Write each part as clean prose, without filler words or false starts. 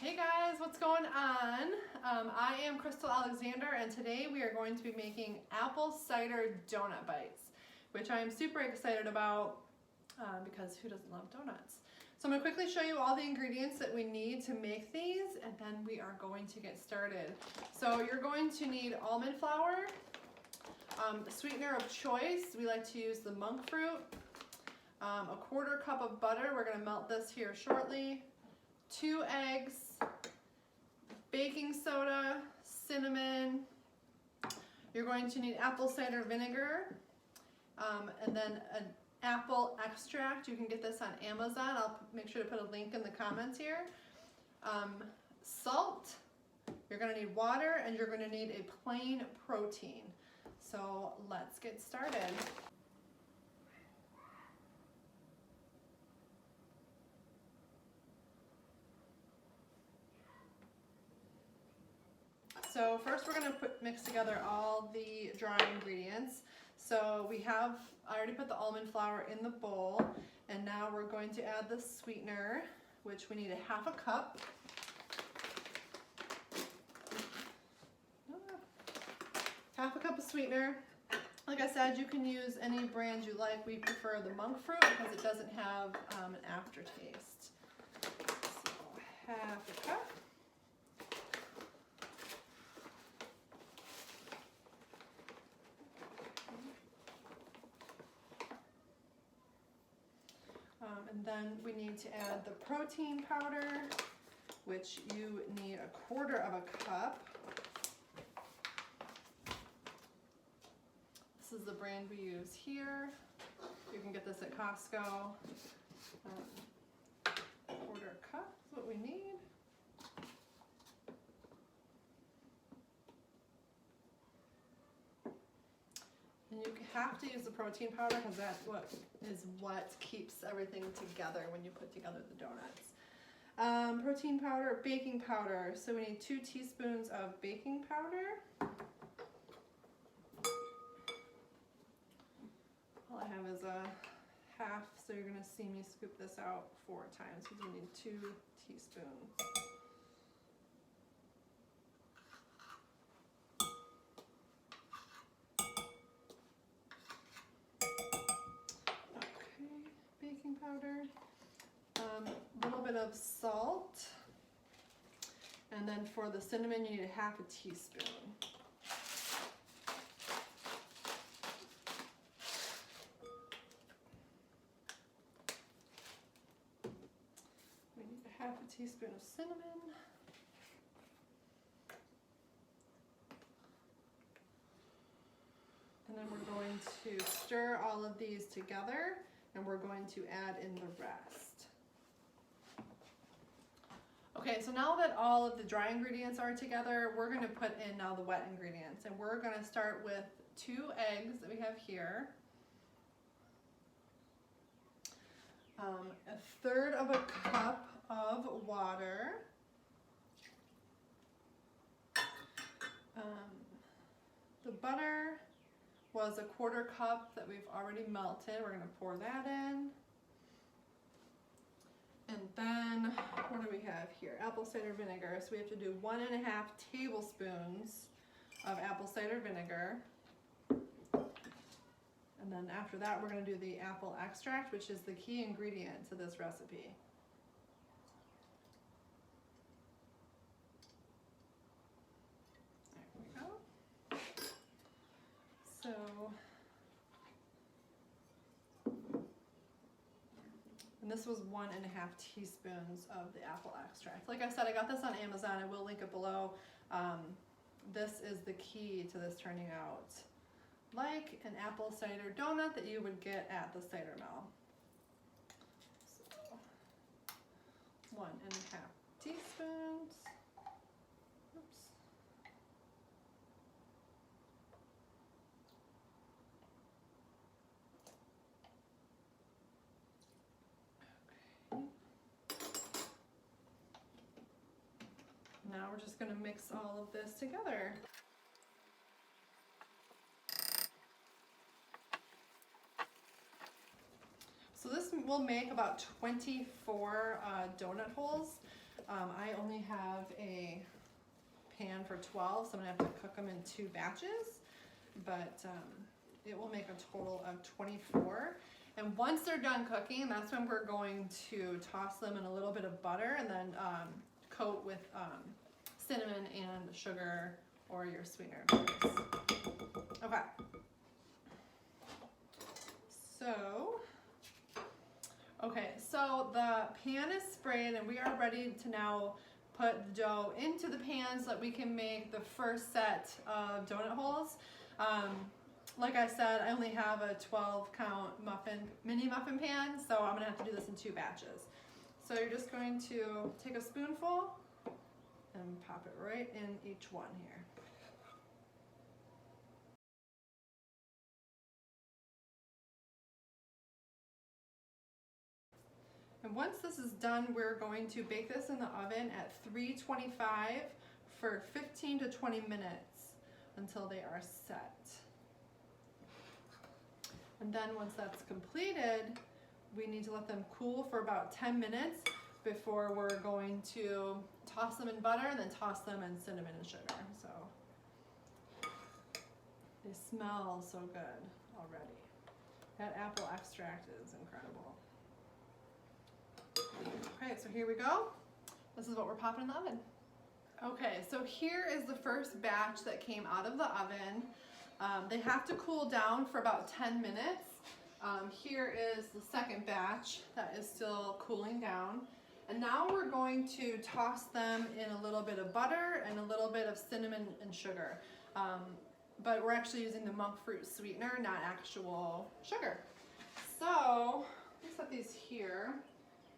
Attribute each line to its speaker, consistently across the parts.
Speaker 1: Hey guys, what's going on? I am Crystal Alexander, and today we are going to be making apple cider donut bites, which I am super excited about because who doesn't love donuts? So I'm going to quickly show you all the ingredients that we need to make these, and then we are going to get started. So you're going to need almond flour, the sweetener of choice. We like to use the monk fruit, a quarter cup of butter. We're going to melt this here shortly. 2 eggs, baking soda, cinnamon. You're going to need apple cider vinegar, and then an apple extract. You can get this on Amazon. I'll make sure to put a link in the comments here. Salt. You're going to need water, and you're going to need a plain protein. So let's get started. So first we're going to mix together all the dry ingredients. So I already put the almond flour in the bowl, and now we're going to add the sweetener, which we need a half a cup. Half a cup of sweetener. Like I said, you can use any brand you like. We prefer the monk fruit because it doesn't have an aftertaste. So half a cup. And then we need to add the protein powder, which you need a quarter of a cup. This is the brand we use here. You can get this at Costco. Quarter cup is what we need. And you have to use the protein powder because that's what keeps everything together when you put together the donuts. Protein powder, baking powder. So we need 2 teaspoons of baking powder. All I have is a half, so you're going to see me scoop this out 4 times because we need 2 teaspoons. Baking powder, a little bit of salt, and then for the cinnamon you need a half a teaspoon. We need a half a teaspoon of cinnamon. And then we're going to stir all of these together, and we're going to add in the rest. Okay, so now that all of the dry ingredients are together, we're going to put in now the wet ingredients. And we're going to start with 2 eggs that we have here, a third of a cup of water, the butter was a quarter cup that we've already melted. We're going to pour that in. And then, what do we have here? Apple cider vinegar. So we have to do 1.5 tablespoons of apple cider vinegar. And then after that, we're going to do the apple extract, which is the key ingredient to this recipe. There we go. So, and this was 1.5 teaspoons of the apple extract. Like I said, I got this on Amazon. I will link it below. This is the key to this turning out like an apple cider donut that you would get at the cider mill. So, 1.5 teaspoons. Oops. Now we're just going to mix all of this together. So this will make about 24 donut holes. I only have a pan for 12, so I'm gonna have to cook them in 2 batches, but it will make a total of 24. And once they're done cooking, that's when we're going to toss them in a little bit of butter and then coat with cinnamon and sugar or your sweetener. Okay. So the pan is sprayed and we are ready to now put the dough into the pan so that we can make the first set of donut holes. Like I said, I only have a 12 count mini muffin pan, so I'm gonna have to do this in 2 batches. So you're just going to take a spoonful and pop it right in each one here. And once this is done, we're going to bake this in the oven at 325 for 15 to 20 minutes until they are set. And then once that's completed, we need to let them cool for about 10 minutes before we're going to toss them in butter and then toss them in cinnamon and sugar. So they smell so good already. That apple extract is incredible. Okay, so here we go. This is what we're popping in the oven. Okay, so here is the first batch that came out of the oven. They have to cool down for about 10 minutes. Here is the second batch that is still cooling down. And now we're going to toss them in a little bit of butter and a little bit of cinnamon and sugar. But we're actually using the monk fruit sweetener, not actual sugar. So let's set these here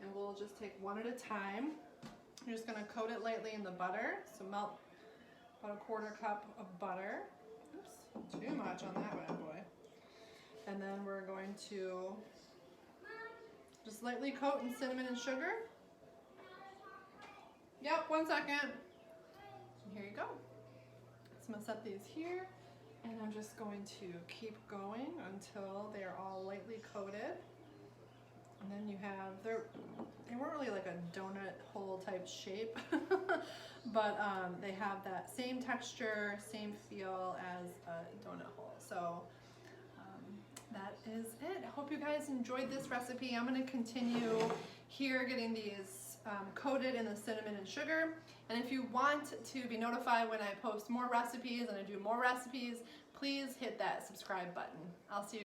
Speaker 1: and we'll just take one at a time. You're just gonna coat it lightly in the butter. So melt about a 1/4 cup of butter. Oops, too much on that bad boy. And then we're going to just lightly coat in cinnamon and sugar. Yep, 1 second. And here you go. So I'm gonna set these here and I'm just going to keep going until they're all lightly coated. And then you have, they weren't really like a donut hole type shape, but they have that same texture, same feel as a donut hole. So that is it. I hope you guys enjoyed this recipe. I'm gonna continue here getting these coated in the cinnamon and sugar. And if you want to be notified when I post more recipes and I do more recipes, please hit that subscribe button. I'll see you